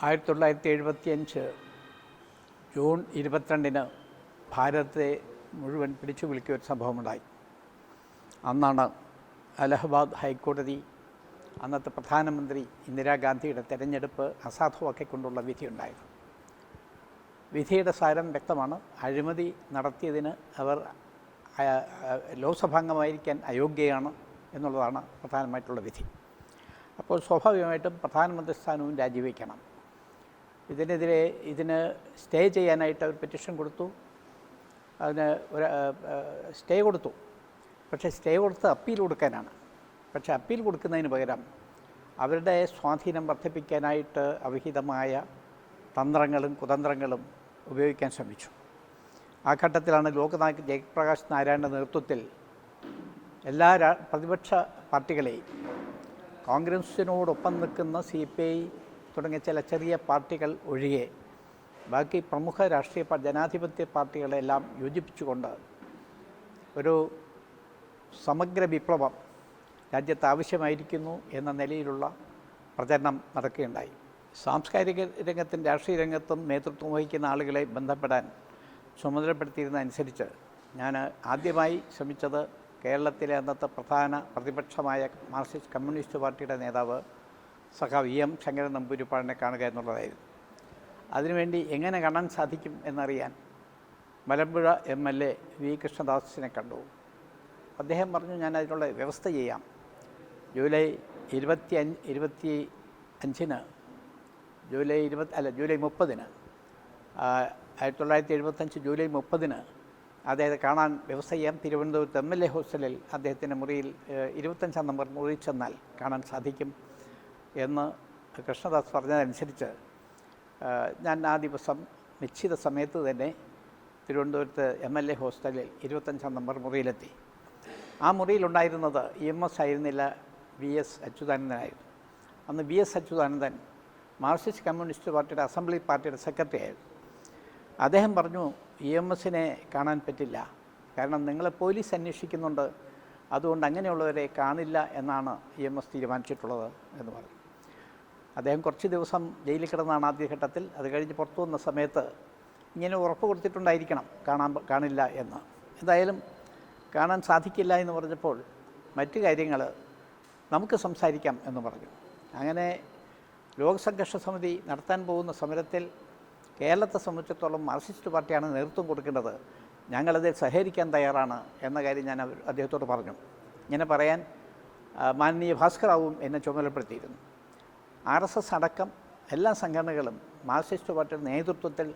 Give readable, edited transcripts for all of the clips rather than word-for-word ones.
1975 June 22 ഭാരതത്തെ മുഴുവൻ പിടിച്ചു കുലുക്കിയ ഒരു സംഭവമുണ്ടായി. അന്നാണ് അലഹബാദ് ഹൈക്കോടതി അന്നത്തെ പ്രധാനമന്ത്രി ഇന്ദിരാഗാന്ധിയുടെ തെരഞ്ഞെടുപ്പ് അസാധുവാക്കിക്കൊണ്ടുള്ള വിധിയുണ്ടായത്. വിധിയുടെ സാരം വ്യക്തമാണ്. അഴിമതി നടത്തിയതിന് അവർ ലോക്സഭാംഗമായിരിക്കാൻ അയോഗ്യയാണ് എന്നുള്ളതാണ് പ്രധാനമായിട്ടുള്ള വിധി. അപ്പോൾ സ്വാഭാവികമായിട്ടും പ്രധാനമന്ത്രി സ്ഥാനവും രാജിവെക്കണം. ഇതിന് സ്റ്റേ ചെയ്യാനായിട്ട് അവർ പെറ്റീഷൻ കൊടുത്തു. അതിന് ഒരു സ്റ്റേ കൊടുത്തു. പക്ഷേ സ്റ്റേ കൊടുത്ത് അപ്പീൽ കൊടുക്കാനാണ്. പക്ഷേ അപ്പീൽ കൊടുക്കുന്നതിന് പകരം അവരുടെ സ്വാധീനം വർദ്ധിപ്പിക്കാനായിട്ട് അവിഹിതമായ തന്ത്രങ്ങളും കുതന്ത്രങ്ങളും ഉപയോഗിക്കാൻ ശ്രമിച്ചു. ആ ഘട്ടത്തിലാണ് ലോക്നായക് ജയപ്രകാശ് നാരായണൻ്റെ നേതൃത്വത്തിൽ എല്ലാ പ്രതിപക്ഷ പാർട്ടികളെയും, കോൺഗ്രസിനോടൊപ്പം നിൽക്കുന്ന CPI തുടങ്ങിയ ചില ചെറിയ പാർട്ടികൾ ഒഴികെ ബാക്കി പ്രമുഖ രാഷ്ട്രീയ ജനാധിപത്യ പാർട്ടികളെല്ലാം യോജിപ്പിച്ചുകൊണ്ട് ഒരു സമഗ്ര വിപ്ലവം രാജ്യത്ത് ആവശ്യമായിരിക്കുന്നു എന്ന നിലയിലുള്ള പ്രചരണം നടക്കുകയുണ്ടായി. സാംസ്കാരിക രംഗത്തും രാഷ്ട്രീയ രംഗത്തും നേതൃത്വം വഹിക്കുന്ന ആളുകളെ ബന്ധപ്പെടാൻ ചുമതലപ്പെടുത്തിയിരുന്നതനുസരിച്ച് ഞാൻ ആദ്യമായി ശ്രമിച്ചത് കേരളത്തിലെ അന്നത്തെ പ്രധാന പ്രതിപക്ഷമായ മാർക്സിസ്റ്റ് കമ്മ്യൂണിസ്റ്റ് പാർട്ടിയുടെ നേതാവ് സഖാവ് EM ശങ്കരൻ നമ്പൂതിരിപ്പാടിനെ കാണുക എന്നുള്ളതായിരുന്നു. അതിനുവേണ്ടി എങ്ങനെ കാണാൻ സാധിക്കും എന്നറിയാൻ മലമ്പുഴ MLA V കൃഷ്ണദാസിനെ കണ്ടു. അദ്ദേഹം പറഞ്ഞു, ഞാൻ അതിനുള്ള വ്യവസ്ഥ ചെയ്യാം. ജൂലൈ 30-ന് ജൂലൈ 30-ന് 1975 ജൂലൈ 30-ന് അദ്ദേഹത്തെ കാണാൻ വ്യവസ്ഥ ചെയ്യാം. തിരുവനന്തപുരത്ത് MLA ഹോസ്റ്റലിൽ അദ്ദേഹത്തിൻ്റെ മുറിയിൽ 25-ാം നമ്പർ മുറിയിൽ ചെന്നാൽ കാണാൻ സാധിക്കും എന്ന് കൃഷ്ണദാസ് പറഞ്ഞതനുസരിച്ച് ഞാൻ ആ ദിവസം നിശ്ചിത സമയത്ത് തന്നെ തിരുവനന്തപുരത്ത് MLA ഹോസ്റ്റലിൽ 25-ാം നമ്പർ മുറിയിലെത്തി. ആ മുറിയിലുണ്ടായിരുന്നത് EMS ആയിരുന്നില്ല, VS അച്യുതാനന്ദനായിരുന്നു. അന്ന് VS അച്യുതാനന്ദൻ മാർക്സിസ്റ്റ് കമ്മ്യൂണിസ്റ്റ് പാർട്ടിയുടെ അസംബ്ലി പാർട്ടിയുടെ സെക്രട്ടറി ആയിരുന്നു. അദ്ദേഹം പറഞ്ഞു, EMSനെ കാണാൻ പറ്റില്ല, കാരണം നിങ്ങളെ പോലീസ് അന്വേഷിക്കുന്നുണ്ട്, അതുകൊണ്ട് അങ്ങനെയുള്ളവരെ കാണില്ല എന്നാണ് EMS തീരുമാനിച്ചിട്ടുള്ളത് എന്ന് പറഞ്ഞു. അദ്ദേഹം കുറച്ച് ദിവസം ജയിലിൽ കിടന്നാണ് ആദ്യഘട്ടത്തിൽ. അത് കഴിഞ്ഞ് പുറത്തു വന്ന സമയത്ത് ഇങ്ങനെ ഉറപ്പ് കൊടുത്തിട്ടുണ്ടായിരിക്കണം കാണില്ല എന്ന്. എന്തായാലും കാണാൻ സാധിക്കില്ല എന്ന് പറഞ്ഞപ്പോൾ മറ്റു കാര്യങ്ങൾ നമുക്ക് സംസാരിക്കാം എന്ന് പറഞ്ഞു. അങ്ങനെ ലോകസംഘർഷ സമിതി നടത്താൻ പോകുന്ന സമരത്തിൽ കേരളത്തെ സംബന്ധിച്ചിടത്തോളം മാർക്സിസ്റ്റ് പാർട്ടിയാണ് നേതൃത്വം കൊടുക്കേണ്ടത്, ഞങ്ങളതിൽ സഹകരിക്കാൻ തയ്യാറാണ് എന്ന കാര്യം ഞാൻ അദ്ദേഹത്തോട് പറഞ്ഞു. ഇങ്ങനെ പറയാൻ മാനനീയ ഭാസ്കറാവും എന്നെ ചുമതലപ്പെടുത്തിയിരുന്നു. RSS അടക്കം എല്ലാ സംഘടനകളും മാർക്സിസ്റ്റ് പാർട്ടിയുടെ നേതൃത്വത്തിൽ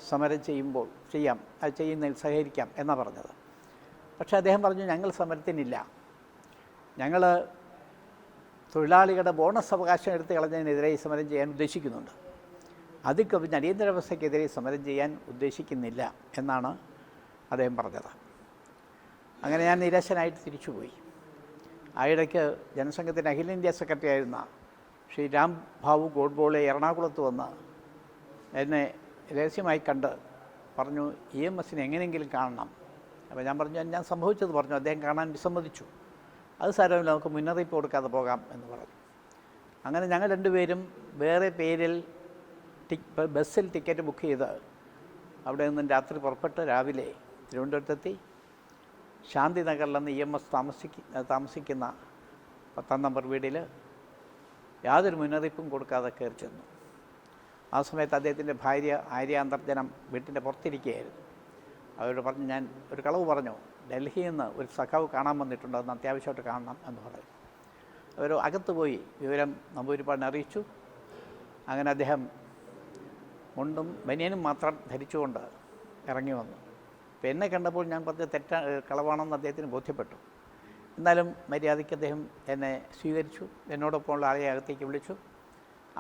സമരം ചെയ്യുന്നതിൽ സഹകരിക്കാം എന്നാണ് പറഞ്ഞത്. പക്ഷേ അദ്ദേഹം പറഞ്ഞു, ഞങ്ങൾ സമരത്തിനില്ല, ഞങ്ങൾ തൊഴിലാളികളുടെ ബോണസ് അവകാശം എടുത്ത് കളഞ്ഞതിനെതിരെ സമരം ചെയ്യാൻ ഉദ്ദേശിക്കുന്നുണ്ട്, അത് കവിഞ്ഞ് അടിയന്തരാവസ്ഥയ്ക്കെതിരെ സമരം ചെയ്യാൻ ഉദ്ദേശിക്കുന്നില്ല എന്നാണ് അദ്ദേഹം പറഞ്ഞത്. അങ്ങനെ ഞാൻ നിരാശനായിട്ട് തിരിച്ചുപോയി. ആ ഇടയ്ക്ക് ജനസംഘത്തിൻ്റെ അഖിലേന്ത്യാ സെക്രട്ടറി ആയിരുന്ന ശ്രീ രാം ഭാവു ഗോഡ്ബോളെ എറണാകുളത്ത് വന്ന് എന്നെ രഹസ്യമായി കണ്ട് പറഞ്ഞു, EMSനെ എങ്ങനെയെങ്കിലും കാണണം. അപ്പോൾ ഞാൻ പറഞ്ഞു, ഞാൻ സംഭവിച്ചത് പറഞ്ഞു. അദ്ദേഹം കാണാൻ വിസമ്മതിച്ചു. അത് സാരമില്ല, നമുക്ക് മുന്നറിയിപ്പ് കൊടുക്കാതെ പോകാം എന്ന് പറഞ്ഞു. അങ്ങനെ ഞങ്ങൾ രണ്ടുപേരും വേറെ പേരിൽ ബസ്സിൽ ടിക്കറ്റ് ബുക്ക് ചെയ്ത് അവിടെ നിന്നും രാത്രി പുറപ്പെട്ട് രാവിലെ തിരുവനന്തപുരത്തെത്തി. ശാന്തി നഗറിലെന്ന് EMS താമസിക്കുന്ന 10-ാം നമ്പർ വീട്ടിൽ യാതൊരു മുന്നറിയിപ്പും കൊടുക്കാതെ കയറി ചെന്നു. ആ സമയത്ത് അദ്ദേഹത്തിൻ്റെ ഭാര്യ ആര്യ അന്തർജനം വീട്ടിൻ്റെ പുറത്തിരിക്കുകയായിരുന്നു. അവരോട് പറഞ്ഞു, ഞാൻ ഒരു കളവ് പറഞ്ഞു, ഡൽഹിയിൽ നിന്ന് ഒരു സഖാവ് കാണാൻ വന്നിട്ടുണ്ട്, അന്ന് അത്യാവശ്യമായിട്ട് കാണണം എന്ന് പറയും. അവർ അകത്ത് പോയി വിവരം നമ്പൂതിരിപ്പാടിനെ അറിയിച്ചു. അങ്ങനെ അദ്ദേഹം മുണ്ടും ബനിയനും മാത്രം ധരിച്ചുകൊണ്ട് ഇറങ്ങി വന്നു. അപ്പോൾ എന്നെ കണ്ടപ്പോൾ ഞാൻ പറഞ്ഞ കളവാണെന്ന് അദ്ദേഹത്തിന് ബോധ്യപ്പെട്ടു. എന്നാലും മര്യാദയ്ക്ക് അദ്ദേഹം എന്നെ സ്വീകരിച്ചു. എന്നോടൊപ്പമുള്ള ആളെ അകത്തേക്ക് വിളിച്ചു.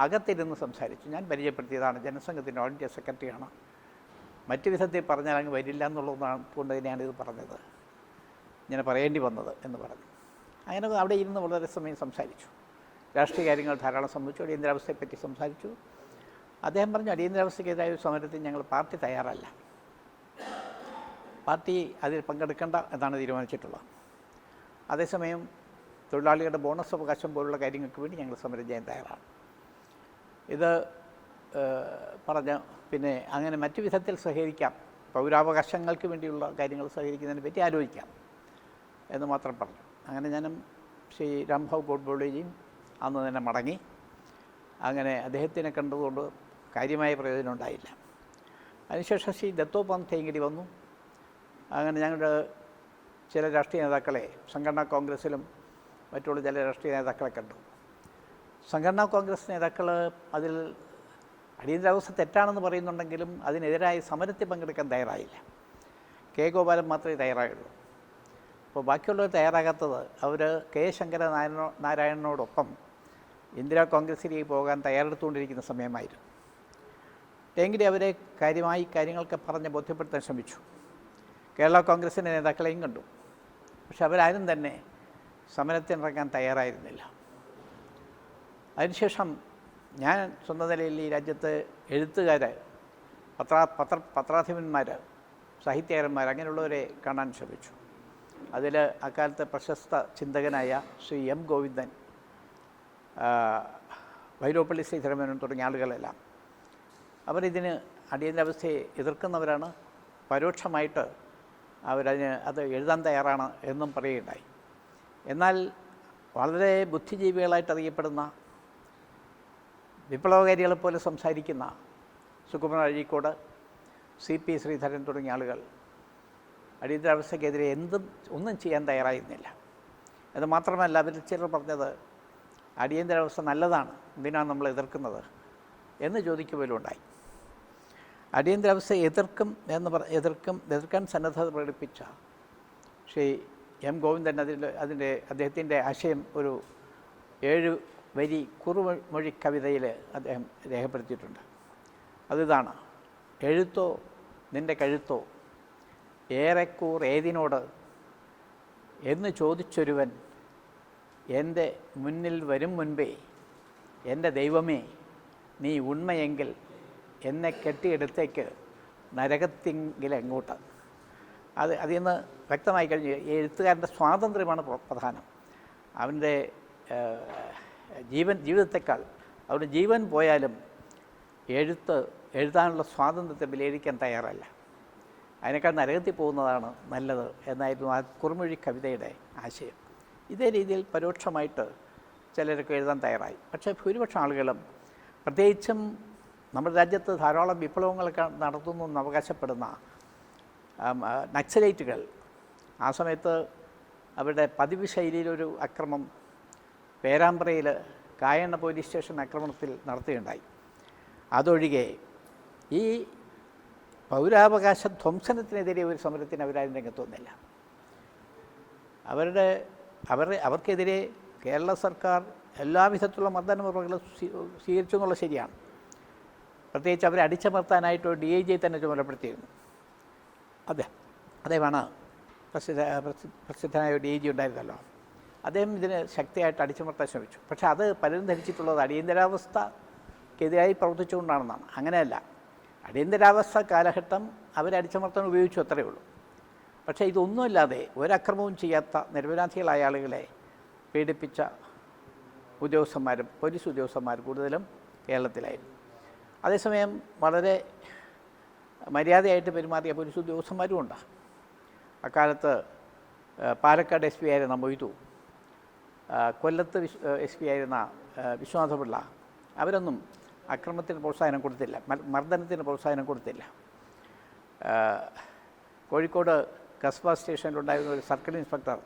അകത്തിരുന്ന് സംസാരിച്ചു. ഞാൻ പരിചയപ്പെടുത്തിയതാണ്, ജനസംഘത്തിൻ്റെ ഓൾ ഇന്ത്യ സെക്രട്ടറിയാണ്, മറ്റു വിധത്തിൽ പറഞ്ഞാൽ അങ്ങ് വരില്ല എന്നുള്ളതാണ് കൊണ്ട് തന്നെയാണ് ഇത് പറഞ്ഞത്, ഇങ്ങനെ പറയേണ്ടി വന്നത് എന്ന് പറഞ്ഞു. അങ്ങനെ അവിടെ ഇരുന്ന് വളരെ സമയം സംസാരിച്ചു. രാഷ്ട്രീയ കാര്യങ്ങൾ ധാരാളം സംബന്ധിച്ചു. അടിയന്തരാവസ്ഥയെപ്പറ്റി സംസാരിച്ചു. അദ്ദേഹം പറഞ്ഞു, അടിയന്തരാവസ്ഥയ്ക്കെതിരായ ഒരു സമരത്തിൽ ഞങ്ങൾ പാർട്ടി തയ്യാറല്ല, പാർട്ടി അതിൽ പങ്കെടുക്കേണ്ട എന്നാണ് തീരുമാനിച്ചിട്ടുള്ളത്. അതേസമയം തൊഴിലാളികളുടെ ബോണസ് അവകാശം പോലുള്ള കാര്യങ്ങൾക്ക് വേണ്ടി ഞങ്ങൾ സമരം ചെയ്യാൻ തയ്യാറാണ്. ഇത് പറഞ്ഞ് പിന്നെ അങ്ങനെ മറ്റു വിധത്തിൽ സഹകരിക്കാം, പൗരാവകാശങ്ങൾക്ക് വേണ്ടിയുള്ള കാര്യങ്ങൾ സഹകരിക്കുന്നതിനെ പറ്റി ആലോചിക്കാം എന്ന് മാത്രം പറഞ്ഞു. അങ്ങനെ ഞാനും ശ്രീ രാംഭാവ് ഗോഡ്ബോളെജിയും അന്ന് തന്നെ മടങ്ങി. അങ്ങനെ അദ്ദേഹത്തിനെ കണ്ടതുകൊണ്ട് കാര്യമായ പ്രയോജനം ഉണ്ടായില്ല. അതിനുശേഷം ശ്രീ ദത്തോപന്ത് ഠേംഗഡി വന്നു. അങ്ങനെ ഞങ്ങളുടെ ചില രാഷ്ട്രീയ നേതാക്കളെ സംഘടനാ കോൺഗ്രസ്സിലും മറ്റുള്ള ചില രാഷ്ട്രീയ നേതാക്കളെ കണ്ടു. സംഘടനാ കോൺഗ്രസ് നേതാക്കൾ അതിൽ അടിയന്തരാവസ്ഥ തെറ്റാണെന്ന് പറയുന്നുണ്ടെങ്കിലും അതിനെതിരായി സമരത്തിൽ പങ്കെടുക്കാൻ തയ്യാറായില്ല. കെ ഗോപാലൻ മാത്രമേ തയ്യാറായുള്ളൂ. അപ്പോൾ ബാക്കിയുള്ളവർ തയ്യാറാകാത്തത് അവർ കെ ശങ്കര നാരായണനോടൊപ്പം ഇന്ദിരാ കോൺഗ്രസ്സിലേക്ക് പോകാൻ തയ്യാറെടുത്തുകൊണ്ടിരിക്കുന്ന സമയമായിരുന്നു. ഠേംഗഡി അവരെ കാര്യങ്ങളൊക്കെ പറഞ്ഞ് ബോധ്യപ്പെടുത്താൻ ശ്രമിച്ചു. കേരള കോൺഗ്രസിൻ്റെ നേതാക്കളെയും കണ്ടു. പക്ഷെ അവരാരും തന്നെ സമരത്തിനിറങ്ങാൻ തയ്യാറായിരുന്നില്ല. അതിനുശേഷം ഞാൻ സ്വന്തം നിലയിൽ ഈ രാജ്യത്ത് എഴുത്തുകാർ, പത്രാധിപന്മാർ, സാഹിത്യകാരന്മാർ അങ്ങനെയുള്ളവരെ കാണാൻ ശ്രമിച്ചു. അതിൽ അക്കാലത്തെ പ്രശസ്ത ചിന്തകനായ ശ്രീ എം ഗോവിന്ദൻ, വൈലോപ്പള്ളി ശ്രീധരമേനോൻ തുടങ്ങിയ ആളുകളെല്ലാം അവരിതിന് അടിയന്തരാവസ്ഥയെ എതിർക്കുന്നവരാണ്, പരോക്ഷമായിട്ട് അത് എഴുതാൻ തയ്യാറാണ് എന്നും പറയുകയുണ്ടായി. എന്നാൽ വളരെ ബുദ്ധിജീവികളായിട്ട് അറിയപ്പെടുന്ന വിപ്ലവകാരികളെപ്പോലെ സംസാരിക്കുന്ന സുകുമാരൻ അഴീക്കോട്, CP ശ്രീധരൻ തുടങ്ങിയ ആളുകൾ അടിയന്തരാവസ്ഥയ്ക്കെതിരെ ഒന്നും ചെയ്യാൻ തയ്യാറായിരുന്നില്ല. അത് മാത്രമല്ല, അവരിൽ ചിലർ പറഞ്ഞത് അടിയന്തരാവസ്ഥ നല്ലതാണ്, എന്തിനാണ് നമ്മൾ എതിർക്കുന്നത് എന്ന് ചോദിക്കുമ്പോഴും ഉണ്ടായി. അടിയന്തരാവസ്ഥയെ എതിർക്കാൻ സന്നദ്ധത പ്രകടിപ്പിച്ച ശ്രീ എം ഗോവിന്ദൻ അദ്ദേഹത്തിൻ്റെ ആശയം ഒരു 7 വരി കുറുമൊഴി കവിതയിൽ അദ്ദേഹം രേഖപ്പെടുത്തിയിട്ടുണ്ട്. അതിതാണ്: എഴുത്തോ നിൻ്റെ കഴുത്തോ ഏറെക്കൂർ ഏതിനോട് എന്ന് ചോദിച്ചൊരുവൻ എൻ്റെ മുന്നിൽ വരും മുൻപേ, എൻ്റെ ദൈവമേ നീ ഉണ്മയെങ്കിൽ എന്നെ കെട്ടിയെടുത്തേക്ക് നരകത്തിങ്കിലെങ്ങോട്ട്. അതിൽ നിന്ന് വ്യക്തമായി കഴിഞ്ഞു എഴുത്തുകാരൻ്റെ സ്വാതന്ത്ര്യമാണ് പ്രധാനം. അവൻ്റെ ജീവിതത്തെക്കാൾ അവരുടെ ജീവൻ പോയാലും എഴുതാനുള്ള സ്വാതന്ത്ര്യത്തെ വിലയിരുത്താൻ തയ്യാറല്ല. അതിനേക്കാൾ നരകത്തിൽ പോകുന്നതാണ് നല്ലത് എന്നായിരുന്നു ആ കുറുമൊഴി കവിതയുടെ ആശയം. ഇതേ രീതിയിൽ പരോക്ഷമായിട്ട് ചിലരൊക്കെ എഴുതാൻ തയ്യാറായി. പക്ഷേ ഭൂരിപക്ഷം ആളുകളും, പ്രത്യേകിച്ചും നമ്മുടെ രാജ്യത്ത് ധാരാളം വിപ്ലവങ്ങളൊക്കെ നടത്തുന്നു എന്ന് അവകാശപ്പെടുന്ന നക്സലൈറ്റുകൾ, ആ സമയത്ത് അവരുടെ പതിവ് ശൈലിയിലൊരു അക്രമം പേരാമ്പ്രയിൽ കായണ്ണ പോലീസ് സ്റ്റേഷൻ ആക്രമണത്തിൽ നടത്തുകയുണ്ടായി. അതൊഴികെ ഈ പൗരാവകാശ ധ്വംസനത്തിനെതിരെ ഒരു സമരത്തിന് അവരാരും രംഗത്ത് വന്നില്ല. അവർക്കെതിരെ കേരള സർക്കാർ എല്ലാവിധത്തിലുള്ള മർദ്ദനമുറകളും സ്വീകരിച്ചു എന്നുള്ളത് ശരിയാണ്. പ്രത്യേകിച്ച് അവരെ അടിച്ചമർത്താനായിട്ട് DIG തന്നെ ചുമതലപ്പെടുത്തിയിരുന്നു. അദ്ദേഹമാണ് പ്രസിദ്ധനായ DIG ഉണ്ടായിരുന്നല്ലോ. അദ്ദേഹം ഇതിന് ശക്തിയായിട്ട് അടിച്ചമർത്താൻ ശ്രമിച്ചു. പക്ഷേ അത് പലരും ധരിച്ചിട്ടുള്ളത് അടിയന്തരാവസ്ഥക്കെതിരായി പ്രവർത്തിച്ചുകൊണ്ടാണെന്നാണ്. അങ്ങനെയല്ല. അടിയന്തരാവസ്ഥ കാലഘട്ടം അവരടിച്ചമർത്താൻ ഉപയോഗിച്ചു, അത്രയേ ഉള്ളൂ. പക്ഷേ ഇതൊന്നുമില്ലാതെ ഒരക്രമവും ചെയ്യാത്ത നിരപരാധികളായ ആളുകളെ പീഡിപ്പിച്ച ഉദ്യോഗസ്ഥന്മാരും പോലീസ് ഉദ്യോഗസ്ഥന്മാരും കൂടുതലും കേരളത്തിലായിരുന്നു. അതേസമയം വളരെ മര്യാദയായിട്ട് പെരുമാറിയ പോലീസ് ഉദ്യോഗസ്ഥന്മാരും ഉണ്ട്. അക്കാലത്ത് പാലക്കാട് SP ആയിരുന്ന മൊയ്തു, കൊല്ലത്ത് SP ആയിരുന്ന വിശ്വനാഥപിള്ള, അവരൊന്നും അക്രമത്തിന് പ്രോത്സാഹനം കൊടുത്തില്ല, മർദ്ദനത്തിന് പ്രോത്സാഹനം കൊടുത്തില്ല. കോഴിക്കോട് കസ്ബ സ്റ്റേഷനിലുണ്ടായിരുന്ന ഒരു സർക്കിൾ ഇൻസ്പെക്ടർ,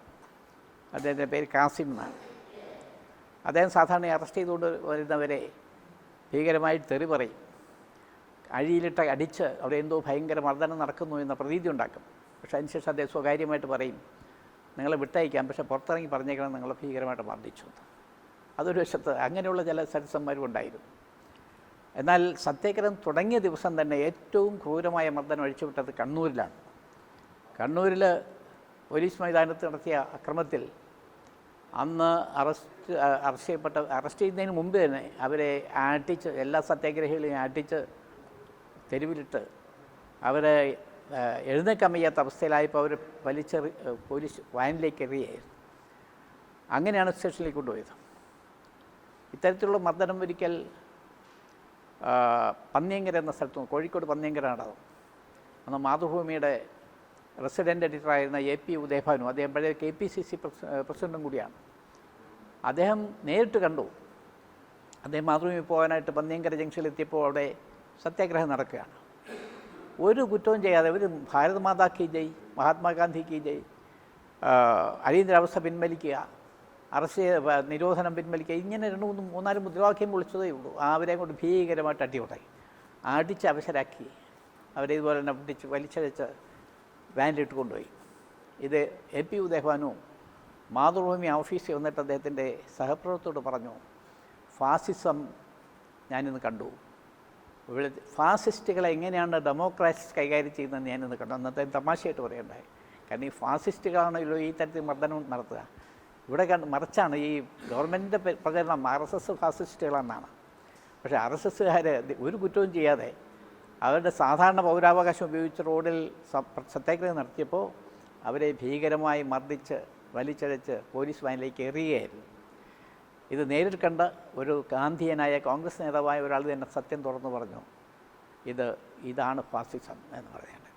അദ്ദേഹത്തിൻ്റെ പേര് കാസിം എന്നാണ്. അദ്ദേഹം സാധാരണ അറസ്റ്റ് ചെയ്തുകൊണ്ട് വരുന്നവരെ ഭീകരമായിട്ട് തെറി പറയും, അഴിയിലിട്ട് അടിച്ച് അവിടെ എന്തോ ഭയങ്കര മർദ്ദനം നടക്കുന്നു എന്ന പ്രതീതി ഉണ്ടാക്കും. പക്ഷേ അതിനുശേഷം അദ്ദേഹം സ്വകാര്യമായിട്ട് പറയും, നിങ്ങളെ വിട്ടയക്കാം, പക്ഷേ പുറത്തിറങ്ങി പറഞ്ഞേക്കണം നിങ്ങളെ ഭീകരമായിട്ട് മർദ്ദിച്ചു. അതൊരു വശത്ത് അങ്ങനെയുള്ള ചില സരസന്മാരും ഉണ്ടായിരുന്നു. എന്നാൽ സത്യാഗ്രഹം തുടങ്ങിയ ദിവസം തന്നെ ഏറ്റവും ക്രൂരമായ മർദ്ദനം അഴിച്ചുവിട്ടത് കണ്ണൂരിലാണ്. കണ്ണൂരിൽ പോലീസ് മൈതാനത്ത് നടത്തിയ അക്രമത്തിൽ അന്ന് അറസ്റ്റ് ചെയ്യുന്നതിന് മുമ്പ് തന്നെ അവരെ ആട്ടിച്ച്, എല്ലാ സത്യാഗ്രഹികളെയും ആട്ടിച്ച് തെരുവിലിട്ട് അവരെ എഴുന്നേക്കാൻ വയ്യാത്ത അവസ്ഥയിലായപ്പോൾ അവർ പോലീസ് വാനിലേക്ക് എറിയായിരുന്നു. അങ്ങനെയാണ് സ്റ്റേഷനിലേക്ക് കൊണ്ടുപോയത്. ഇത്തരത്തിലുള്ള മർദ്ദനം ഒരിക്കൽ പന്നിയങ്കര എന്ന സ്ഥലത്ത് കോഴിക്കോട് പന്നിയങ്കര നടന്നു. അന്ന് മാതൃഭൂമിയുടെ റെസിഡൻ്റ് എഡിറ്ററായിരുന്ന എ പി ഉദയഭാനു, അദ്ദേഹം പഴയ KPCC പ്രസിഡൻറ്റും കൂടിയാണ്. അദ്ദേഹം നേരിട്ട് കണ്ടു. അദ്ദേഹം മാതൃഭൂമി പോകാനായിട്ട് പന്നിയങ്കര ജംഗ്ഷനിൽ എത്തിയപ്പോൾ അവിടെ സത്യാഗ്രഹം നടക്കുകയാണ്. ഒരു കുറ്റവും ചെയ്യാതെ ഒരു ഭാരത് മാതാ കി ജയ്, മഹാത്മാഗാന്ധി കി ജയ്, അടിയന്തരാവസ്ഥ പിൻവലിക്കുക, അറസ്റ്റ് നിരോധനം പിൻവലിക്കുക, ഇങ്ങനെ 2-3-4 മുദ്രാവാക്യം വിളിച്ചതേ ഉള്ളൂ. അവരെ കൊണ്ട് ഭീകരമായിട്ട് അടിയുണ്ടായി, അടിച്ച് അവശരാക്കി. അവരെ ഇതുപോലെ തന്നെ പിടിച്ച് വലിച്ചഴച്ച് വാനിലിട്ട് കൊണ്ടുപോയി. ഇത് എ പി ഉദയഭാനു മാതൃഭൂമി ഓഫീസിൽ വന്നിട്ട് അദ്ദേഹത്തിൻ്റെ സഹപ്രവർത്തകരോട് പറഞ്ഞു, ഫാസിസം ഞാനിന്ന് കണ്ടു, ഇവിടെ ഫാസിസ്റ്റുകളെ എങ്ങനെയാണ് ഡെമോക്രാറ്റ്സ് കൈകാര്യം ചെയ്യുന്നതെന്ന് ഞാനിന്ന് കണ്ടു. അന്നത്തെ തമാശയായിട്ട് പറയണ്ടായി. കാരണം ഈ ഫാസിസ്റ്റുകളാണല്ലോ ഈ തരത്തിൽ മർദ്ദനം നടത്തുക. ഇവിടെ മറിച്ചാണ് ഈ ഗവൺമെൻറ്റിൻ്റെ പ്രചരണം RSS ഫാസിസ്റ്റുകളെന്നാണ്. പക്ഷേ RSSകാർ ഒരു കുറ്റവും ചെയ്യാതെ അവരുടെ സാധാരണ പൗരാവകാശം ഉപയോഗിച്ച് റോഡിൽ സത്യാഗ്രഹം നടത്തിയപ്പോൾ അവരെ ഭീകരമായി മർദ്ദിച്ച് വലിച്ചഴച്ച് പോലീസ് വാനിലേക്ക് എറിയുകയായിരുന്നു. ഇത് നേരിൽ കണ്ട ഒരു ഗാന്ധിയനായ കോൺഗ്രസ് നേതാവായ ഒരാൾ തന്നെ സത്യം തുറന്നു പറഞ്ഞു, ഇതാണ് ഫാസിസം എന്ന് പറയുന്നത്.